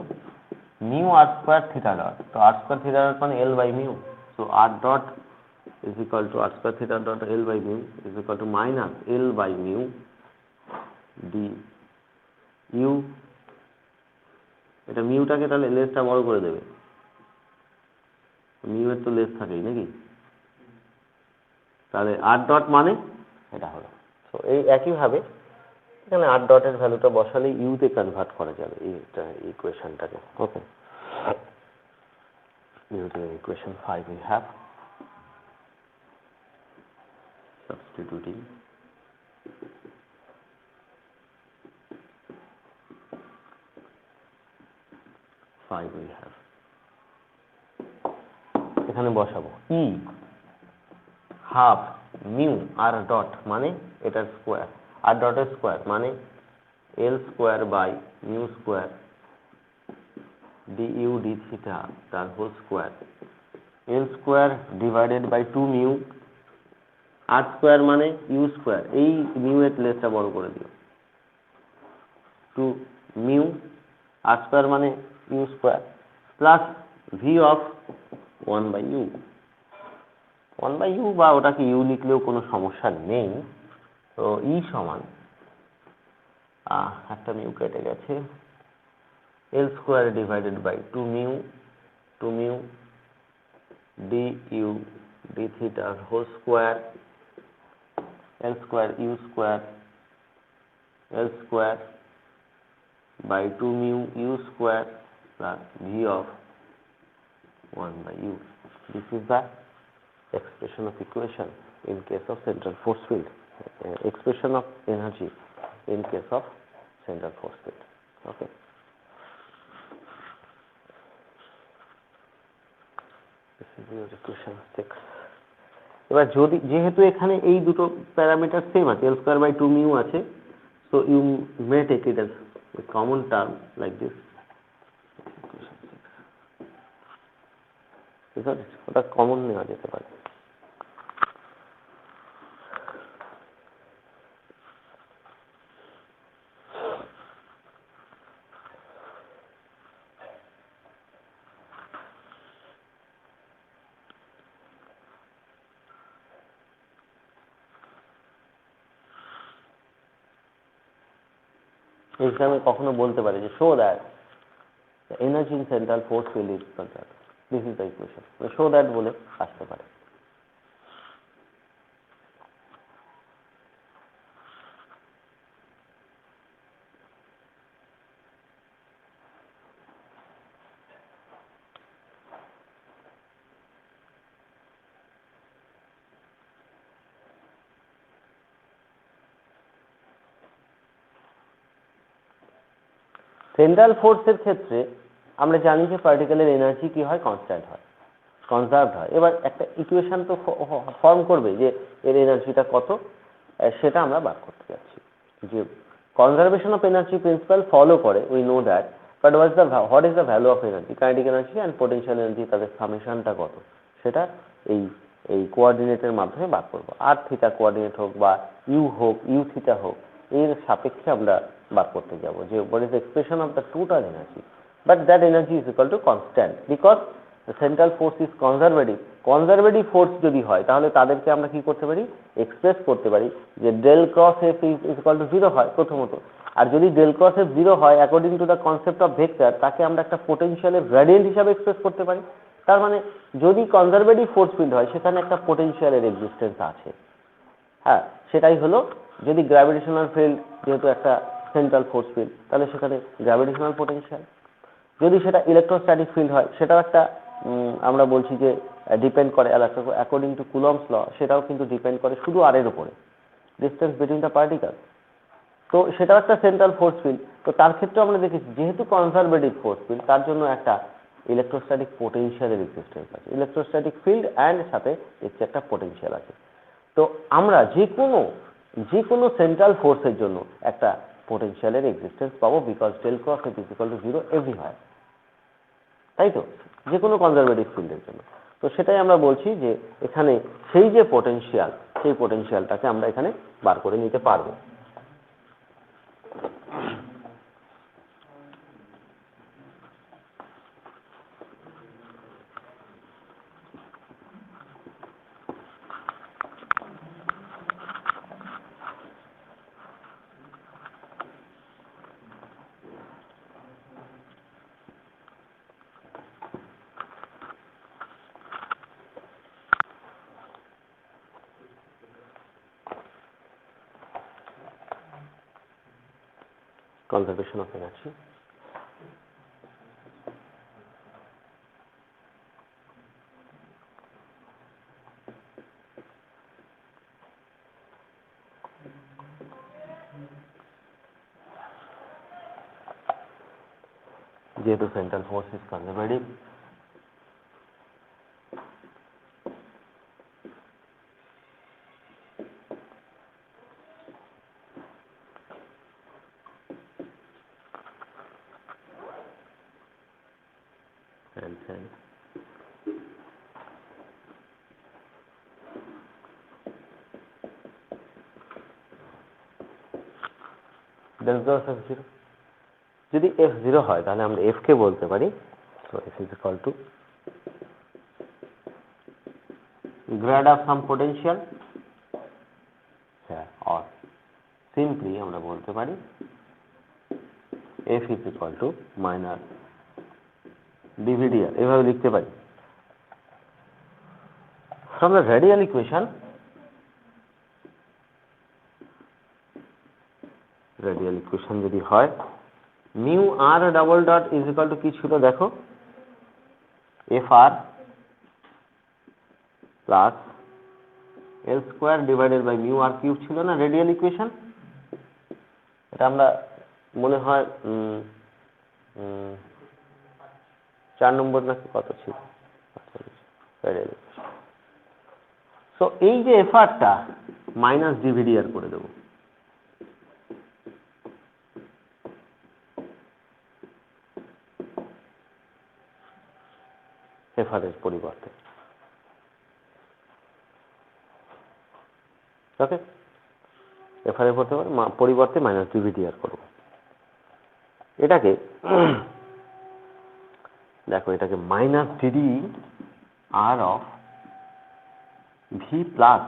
mu r square theta dot। So r square theta dot মানে L by mu, so r dot is equal to r square theta dot L by mu is equal to minus L by mu d u। এটা মিউটাকে তাহলে লেসটা বড় করে দেবে, mu এর তো less থাকেই নাকি, তাহলে আর ডট মানে এটা হলো। তো এই একইভাবে এখানে আর ডটের ভ্যালুটা বসালে ইউতে কনভার্ট করা যাবে এইটা ইকুয়েশনটাকে। Okay, equation 5 we have substituting we have এখানে বসাবো ই হাফ মিউ আর ডট মানে এটার স্কোয়ার, আর ডটের স্কোয়ার মানে L square by mu square DU D theta তার whole square, L square divided by 2 mu, R square মানে U square, এই mu এর লেসটা বড় করে দিও, 2 মিউ আর স্কোয়ার মানে U square plus V of 1 by U. 1 by you বা ওটাকে ইউ লিখলেও কোনো সমস্যা নেই। তো ই সমান একটা মিউ কেটে গেছে, L square divided by 2 mu D U D থিটার whole square, L square U square L square by 2 mu u square plus v of 1 by u. This is the expression of equation in case of central force field, expression of energy in case of central force field. Okay. This is your equation 6. এবার যদি যেহেতু এখানে এই দুটো parameter same আছে, l square by 2 mu আছে, so you may take it as a common term like this. ওটা common নেওয়া যেতে পারে। এক্সামে কখনো বলতে পারে যে show that the energy in central force field is conserved, this is the equation, show that বলে আসতে পারে। সেন্ট্রাল ফোর্সের ক্ষেত্রে আমরা জানি যে পার্টিকেলের এনার্জি কি হয়, কনস্ট্যান্ট হয়, কনজার্ভড হয়। এবার একটা ইকুয়েশন তো ফর্ম করবে যে এর এনার্জিটা কত, সেটা আমরা বার করতে যাচ্ছি। যে conservation of energy principle follow করে, we know that, but what is the value of energy, kinetic energy and potential energy, তাদের সামেশনটা কত, সেটা এই কোঅর্ডিনেটের মাধ্যমে বার করবো। আর থিটা কোঅর্ডিনেট হোক বা ইউ হোক, ইউ থিটা হোক, এর সাপেক্ষে আমরা বার করতে যাব যে what is expression of the total energy, but that energy is equal to constant because central force is conservative. Conservative force যদি হয় তাহলে তাদেরকে আমরা কি করতে পারি, এক্সপ্রেস করতে পারি যে del cross F is equal to 0 হয় প্রথমত। আর যদি ডেল ক্রস এফ 0 হয় according to the concept of vector, তাকে আমরা একটা পোটেনশিয়ালের গ্রেডিয়েন্ট হিসাবে এক্সপ্রেস করতে পারি। তার মানে যদি কনজারভেটিভ ফোর্স ফিল্ড হয় সেখানে একটা পোটেনশিয়ালের এক্সিস্টেন্স আছে। হ্যাঁ, সেটাই হলো, যদি গ্র্যাভিটেশনাল ফিল্ড যেহেতু একটা সেন্ট্রাল ফোর্স ফিল্ড, তাহলে সেখানে গ্র্যাভিটেশনাল পোটেনশিয়াল। যদি সেটা ইলেকট্রোস্ট্যাটিক ফিল্ড হয় সেটাও একটা আমরা বলছি যে ডিপেন্ড করে অ্যাকর্ডিং টু কুলম্বস ল, সেটাও কিন্তু ডিপেন্ড করে শুধু আর এর উপরে, ডিস্টেন্স বিটুইন দ্য পার্টিকেল। তো সেটাও একটা সেন্ট্রাল ফোর্স ফিল্ড। তো তার ক্ষেত্রে আমরা দেখেছি যেহেতু কনজারভেটিভ ফোর্স ফিল্ড, তার জন্য একটা ইলেকট্রোস্ট্যাটিক পোটেনশিয়ালের এক্সিস্টেন্স আছে, ইলেকট্রোস্ট্যাটিক ফিল্ড অ্যান্ড সাথে দেখছি একটা পোটেনশিয়াল আছে। তো আমরা যে কোনো সেন্ট্রাল ফোর্সের জন্য একটা পোটেনশিয়ালের এক্সিস্টেন্স পাবো because del cross F is equal to 0 everywhere, তাই তো, যে কোনো কনজারভেটিভ ফিল্ডের জন্য। তো সেটাই আমরা বলছি যে এখানে সেই যে পোটেনশিয়াল, সেই পোটেনশিয়ালটাকে আমরা এখানে বার করে নিতে পারবো। Conservation of energy. যেহেতু central force is conservative, del cross f0, যদি f0 হয় তাহলে আমরা f কে বলতে পারি so f is equal to grad of some potential, or simply আমরা বলতে পারি f is equal to minus dvdr, এভাবে লিখতে পারি। from the radial equation, যদি হয় mu r double dot is equal to কি ছিল দেখো, fr plus l square divided by mu r cube ছিল না রেডিয়াল ইকুয়েশন। এটা আমরা মনে হয় 4 নম্বর নাকি কত ছিল রেডিয়াল ইকুয়েশন। সো এই যে fr টা মাইনাস dvdr করে দেবো, fr এর পরিবর্তে। ওকে, fr এর পরিবর্তে মাইনাস dvdr করব। এটাকে দেখো, এটাকে minus ddr of v plus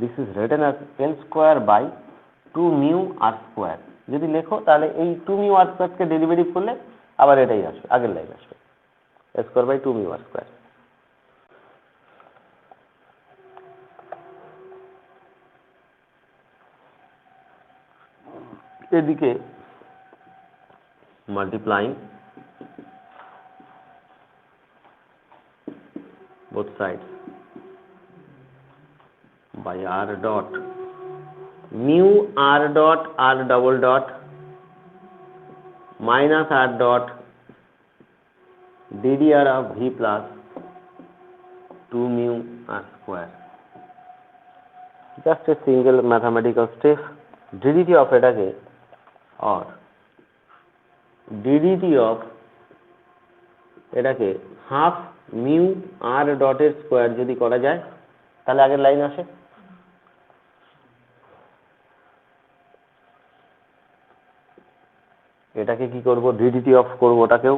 this is written as l square by 2 mu r square যদি লেখো তাহলে এই 2μr² কে ডেরিভেটিভ করলে আবার এটাই আসবে, আগের লাইন আসবে, a² / 2μr²। এদিকে multiplying both sides by r dot mu r dot r double dot minus r dot ddr of v plus 2μr²। just a single mathematical step, ddt of এটাকে or ddt of এটাকে half mu R ডটের square যদি করা যায় তাহলে আগের line আসে। এটাকে কি করব, ডিডিটি অফ করব ওটাকেও।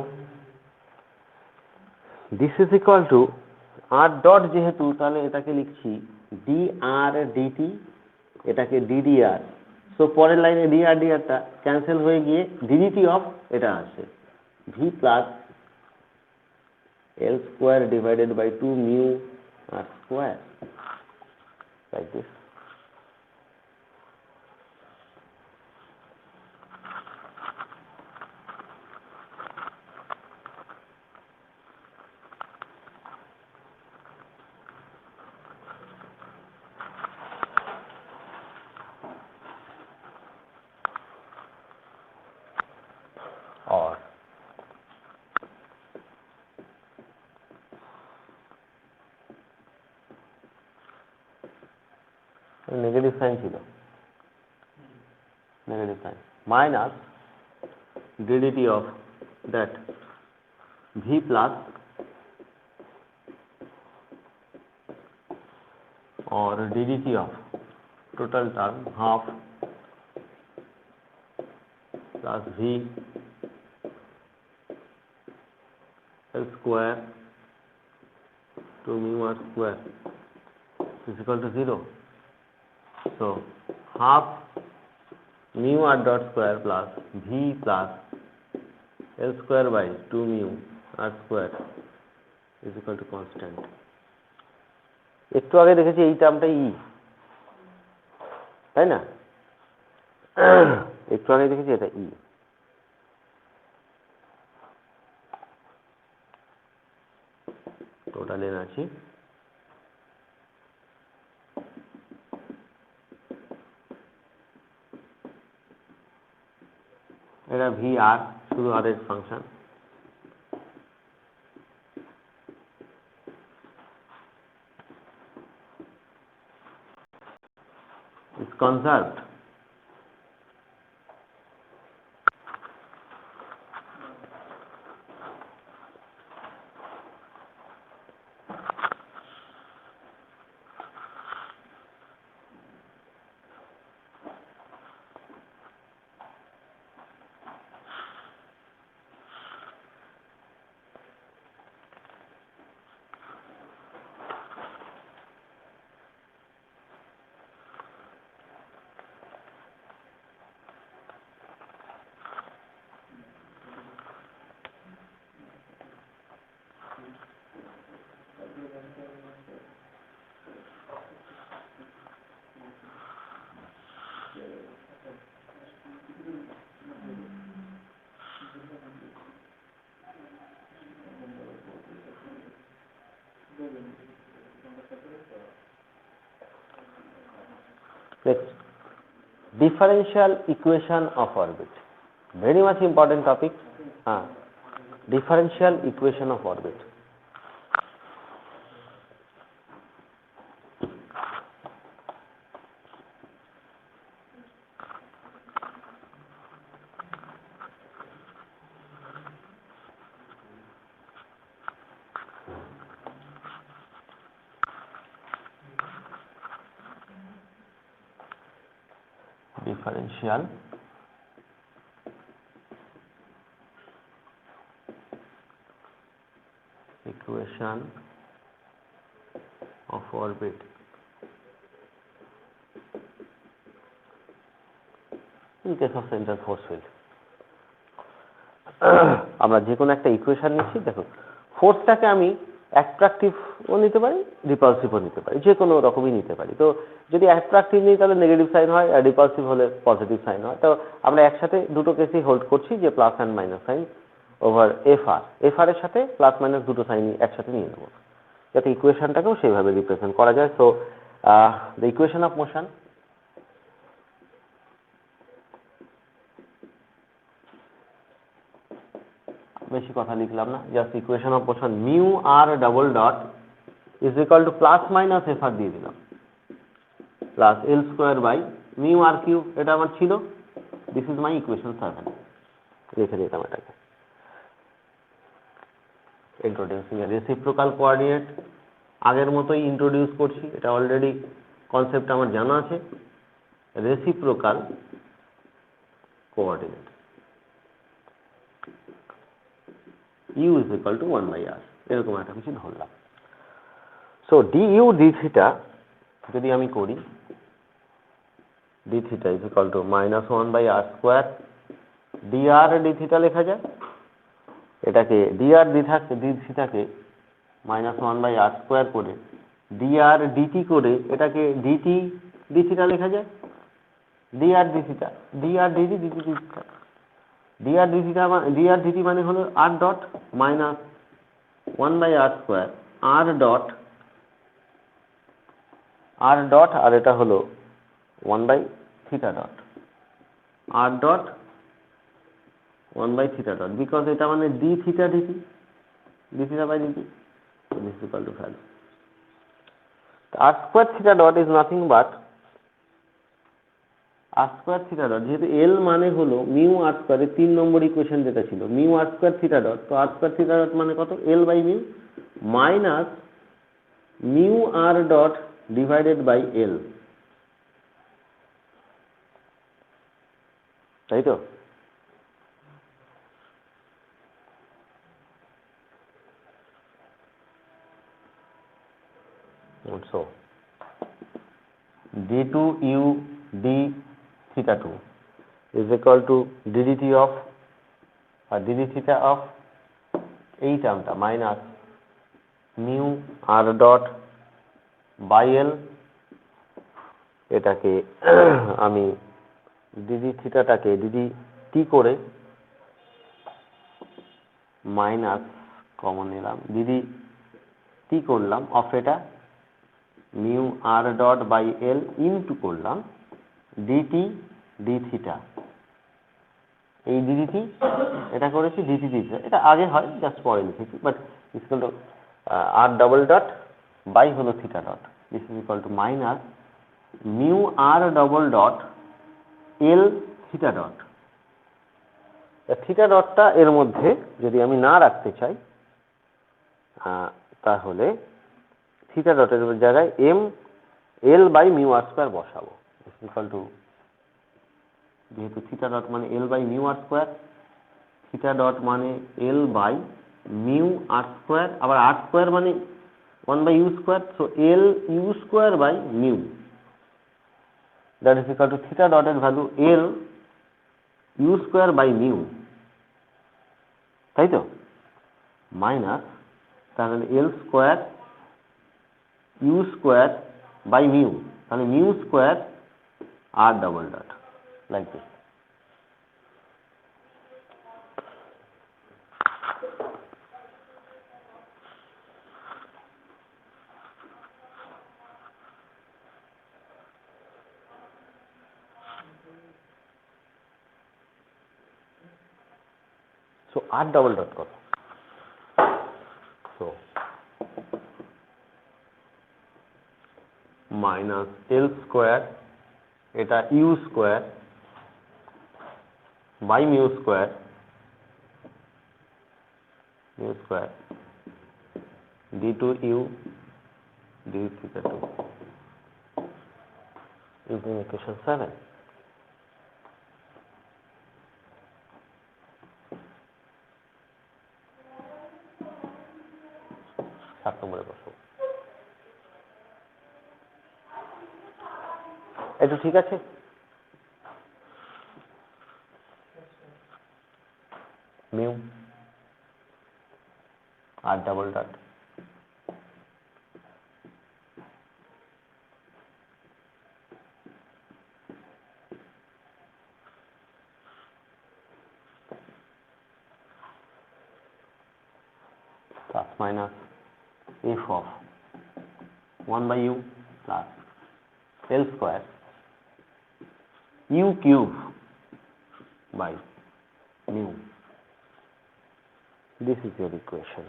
This is equal to R dot যেহেতু তাহলে এটাকে লিখছি ডি আর ডিটি, এটাকে ডিডিআর। সো পরের লাইনে ডি আর ডিআরটা ক্যান্সেল হয়ে গিয়ে ডিডিটি অফ এটা আসে V plus L² divided by 2μr², like this. Or negative sign ছিল, negative sign minus DDT of that V plus or ddt of total term half plus v L² 2μr² is equal to 0. So half mu r dot square plus v plus L² by 2μr² is equal to constant. একটু আগে দেখেছি এই টার্মটা ই, তাই না? একটু আগে দেখেছি এটা ই। টোটাল এনার্জি এটা ভি আর, শুধু আর এর function. It's conserved. Next, differential equation of orbit. Very much important topic. Differential equation of orbit. Differential equation of orbit. In case of centre force field. আমরা যে কোনো একটা ইকুয়েশন নিচ্ছি, দেখো ফোর্সটাকে আমি অ্যাট্রাকটিভও নিতে পারি, রিপালসিভও নিতে পারি, যে কোনো রকমই নিতে পারি। তো যদি অ্যাট্রাকটিভ নিই তাহলে নেগেটিভ সাইন হয়, আর রিপালসিভ হলে পজিটিভ সাইন হয়। তো আমরা একসাথে দুটো কেসই হোল্ড করছি যে plus and minus sign over F R এর সাথে প্লাস মাইনাস দুটো সাইনই একসাথে নিয়ে নেবো, যাতে ইকুয়েশনটাকেও সেইভাবে রিপ্রেজেন্ট করা যায়। So the equation of motion, বেশি কথা লিখলাম না, just equation of motion mu R double dot is equal to plus minus F R দিয়ে দিলাম plus L square by mu R cube, এটা আমার ছিল। দিস ইজ মাই ইকুয়েশন 7, রেখে দিলাম এটাকে। ইন্ট্রোডিউসিং এ রেসিপ্রোকাল কোঅর্ডিনেট, আগের মতোই ইন্ট্রোডিউস করছি, এটা অলরেডি কনসেপ্ট আমার জানা আছে। Reciprocal coordinate U is equal to 1/r, এরকম একটা কিছু ধরলাম। So D U D theta যদি আমি করি, D theta is equal to -1/r square, dr D theta লেখা যায়, এটাকে dr ডি থিটাকে -1/r স্কোয়ার করে dr dt করে এটাকে dt ডি থিটা লেখা যায়, dr D theta, dr dt dt D theta, dr D theta dr dt মানে হলো r dot -1/r square r dot আর এটা হলো 1/θ dot r dot 1/θ dot, because এটা মানে d theta dt, d theta by dt, this is equal to value. r square theta dot is nothing but r square theta dot, যেহেতু l মানে হলো mu r square, এর 3 নম্বর equation যেটা ছিল mu r square theta dot, তো r square theta dot মানে কত, l by mu minus mu r dot divided by l, তাই তো? So d2u d theta 2 is equal to ddt of dd theta of এই টার্মটা minus mu r dot by l, এটাকে আমি dd থিটাটাকে dd t করে minus common নিলাম, dd t করলাম অফ এটা mu R dot by L into করলাম ডিটি ডি থিটা, এই ডিটি এটা করেছি ডিটি ডি থিটা, এটা আগে হয় জাস্ট পরে লিখেছি, but equal to R double dot by হলো theta dot, this is equal to minus mu R double dot L theta dot. Theta ডটটা এর মধ্যে যদি আমি না রাখতে চাই তাহলে থিটা ডটের জায়গায় M L by mu R square বসাবো, ইকুয়াল টু, যেহেতু থিটা ডট মানে L by mu R square, theta dot মানে L by mu R square, আবার আর স্কোয়ার মানে 1/u square, so L U square by mu, that is equal to theta ডটের value L U square by mu, তাই তো? Minus তাহলে L square U square by mu, তাহলে mu square R double dot, like this. So r double dot কত? So minus L square, এটা U square by mu square D two U D theta 2 using equation 7. নম্বরে বসো, এটা ঠিক আছে? Mu R double dot plus minus f of 1 by u plus L square u cube by mu. This is your equation.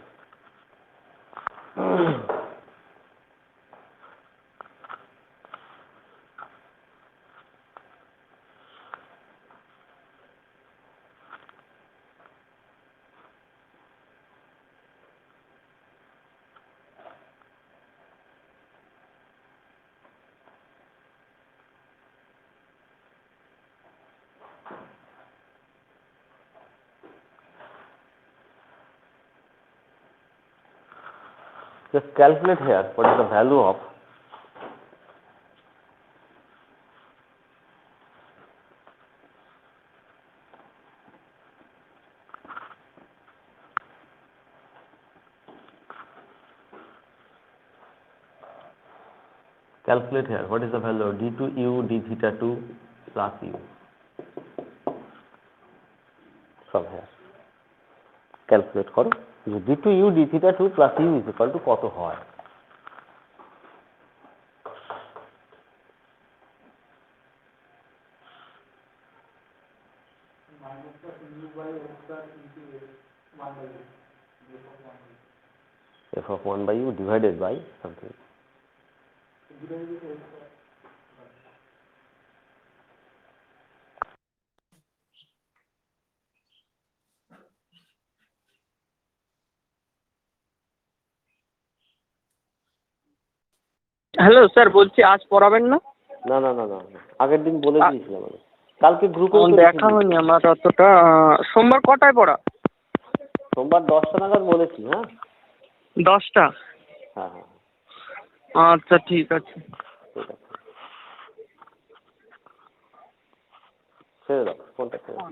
Just calculate here what is the value of d to u d theta 2 plus u from here. Calculate করো যে d to u d theta 2 plus u is equal to কত হয়? F of 1 by u divided by something. Hello sir, বলছি আজ পড়াবেন না? না না না না না, আগের দিন বলে দিয়েছিলাম আমি। কালকে গ্রুপে দেখা হয়নি আমার অতটা। সোমবার কটায় পড়া? সোমবার 10টা নাগাদ বলেছি। হ্যাঁ 10টা? হ্যাঁ হ্যাঁ আচ্ছা ঠিক আছে। ঠিক আছে, ছেড়ে দাও ফোনটা ছেড়ে দাও।